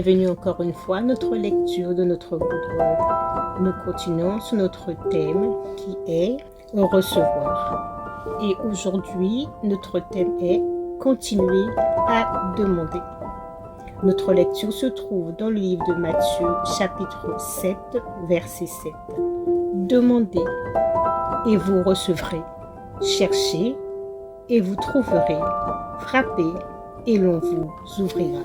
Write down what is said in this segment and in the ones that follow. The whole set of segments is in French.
Bienvenue encore une fois à notre lecture de notre Good Word. Nous continuons sur notre thème qui est recevoir. Et aujourd'hui, notre thème est continuer à demander. Notre lecture se trouve dans le livre de Matthieu, chapitre 7, verset 7. Demandez et vous recevrez. Cherchez et vous trouverez. Frappez et l'on vous ouvrira.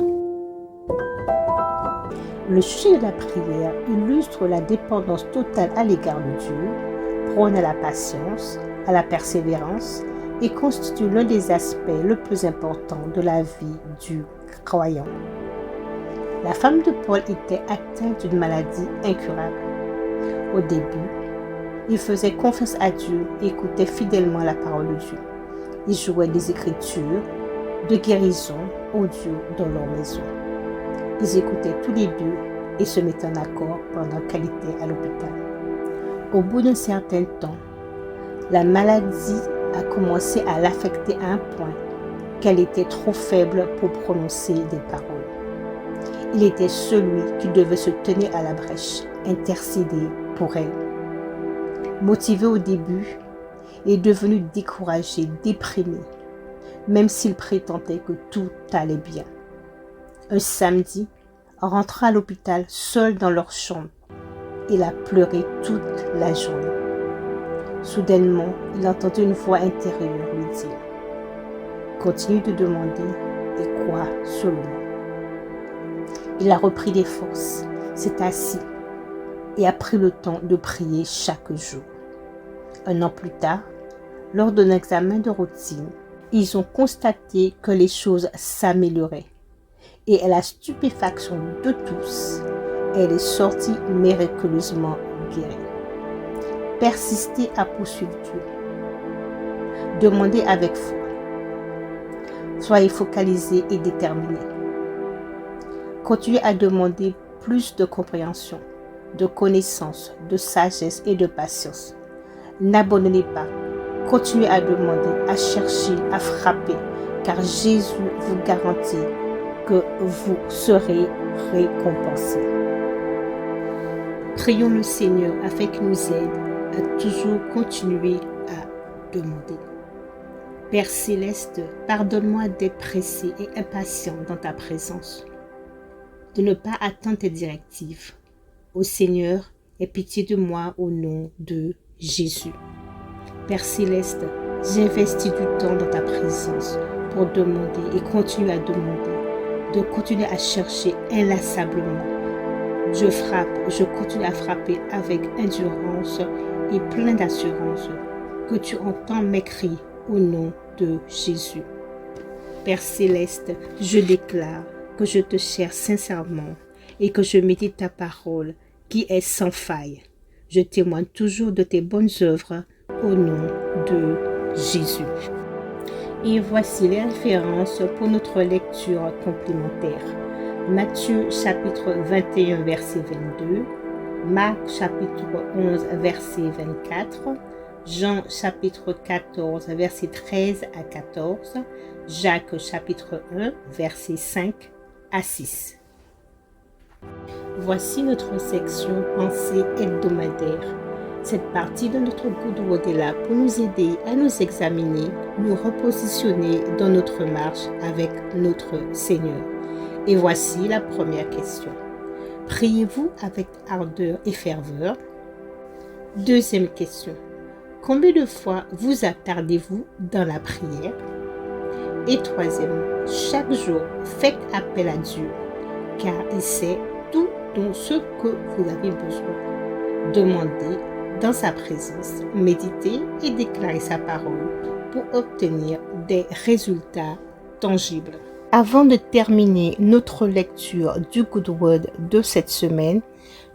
Le sujet de la prière illustre la dépendance totale à l'égard de Dieu, prône à la patience, à la persévérance et constitue l'un des aspects le plus importants de la vie du croyant. La femme de Paul était atteinte d'une maladie incurable. Au début, il faisait confiance à Dieu et écoutait fidèlement la parole de Dieu. Ils jouaient des écritures de guérison audio dans leur maison. Ils écoutaient tous les deux et se mettaient en accord pendant qu'elle était à l'hôpital. Au bout d'un certain temps, la maladie a commencé à l'affecter à un point qu'elle était trop faible pour prononcer des paroles. Il était celui qui devait se tenir à la brèche, intercéder pour elle. Motivé au début, il est devenu découragé, déprimé, même s'il prétendait que tout allait bien. Un samedi, rentrant à l'hôpital seul dans leur chambre, il a pleuré toute la journée. Soudainement, il entendit une voix intérieure lui dire « Continue de demander et crois seulement. » Il a repris des forces, s'est assis et a pris le temps de prier chaque jour. Un an plus tard, lors d'un examen de routine, ils ont constaté que les choses s'amélioraient. Et à la stupéfaction de tous, elle est sortie miraculeusement guérie. Persistez à poursuivre Dieu. Demandez avec foi. Soyez focalisés et déterminés. Continuez à demander plus de compréhension, de connaissance, de sagesse et de patience. N'abandonnez pas. Continuez à demander, à chercher, à frapper, car Jésus vous garantit que vous serez récompensés. Prions le Seigneur afin qu'il nous aide à toujours continuer à demander. Père Céleste, pardonne-moi d'être pressé et impatient dans ta présence, de ne pas attendre tes directives. Ô Seigneur, aie pitié de moi au nom de Jésus. Père Céleste, j'investis du temps dans ta présence pour demander et continuer à demander, de continuer à chercher inlassablement. Je frappe, je continue à frapper avec endurance et plein d'assurance que tu entends mes cris au nom de Jésus. Père Céleste, je déclare que je te cherche sincèrement et que je médite ta parole qui est sans faille. Je témoigne toujours de tes bonnes œuvres au nom de Jésus. Et voici les références pour notre lecture complémentaire. Matthieu chapitre 21 verset 22, Marc chapitre 11 verset 24, Jean chapitre 14 verset 13 à 14, Jacques chapitre 1 verset 5 à 6. Voici notre section pensée hebdomadaire. Cette partie de notre Good Word est là pour nous aider à nous examiner, nous repositionner dans notre marche avec notre Seigneur. Et voici la première question. Priez-vous avec ardeur et ferveur? Deuxième question. Combien de fois vous attardez-vous dans la prière? Et troisièmement, chaque jour, faites appel à Dieu, car il sait tout dont ce que vous avez besoin. Demandez dans sa présence, méditez et déclarez sa parole pour obtenir des résultats tangibles. Avant de terminer notre lecture du Good Word de cette semaine,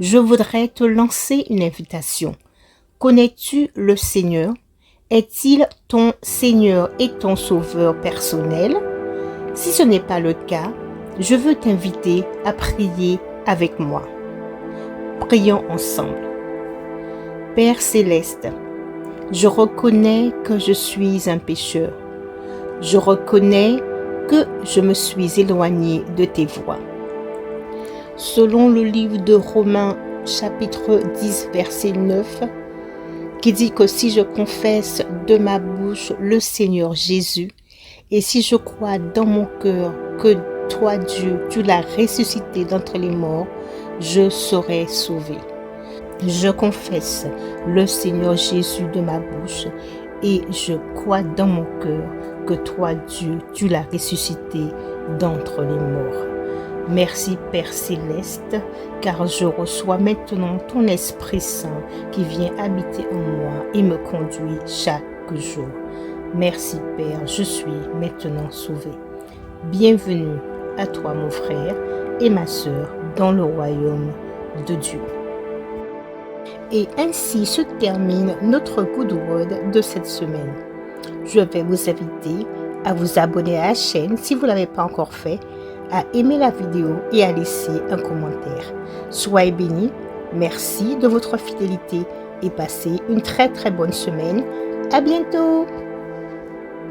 je voudrais te lancer une invitation. Connais-tu le Seigneur? Est-il ton Seigneur et ton Sauveur personnel? Si ce n'est pas le cas, je veux t'inviter à prier avec moi. Prions ensemble. Père Céleste, je reconnais que je suis un pécheur. Je reconnais que je me suis éloigné de tes voies. selon le livre de Romains chapitre 10 verset 9, qui dit que si je confesse de ma bouche le Seigneur Jésus, et si je crois dans mon cœur que toi Dieu, tu l'as ressuscité d'entre les morts, je serai sauvé. Je confesse le Seigneur Jésus de ma bouche et je crois dans mon cœur que toi Dieu, tu l'as ressuscité d'entre les morts. Merci Père Céleste, car je reçois maintenant ton Esprit Saint qui vient habiter en moi et me conduit chaque jour. Merci Père, je suis maintenant sauvé. Bienvenue à toi mon frère et ma sœur dans le royaume de Dieu. Et ainsi se termine notre Good Word de cette semaine. Je vais vous inviter à vous abonner à la chaîne si vous ne l'avez pas encore fait, à aimer la vidéo et à laisser un commentaire. Soyez bénis, merci de votre fidélité et passez une très bonne semaine. À bientôt!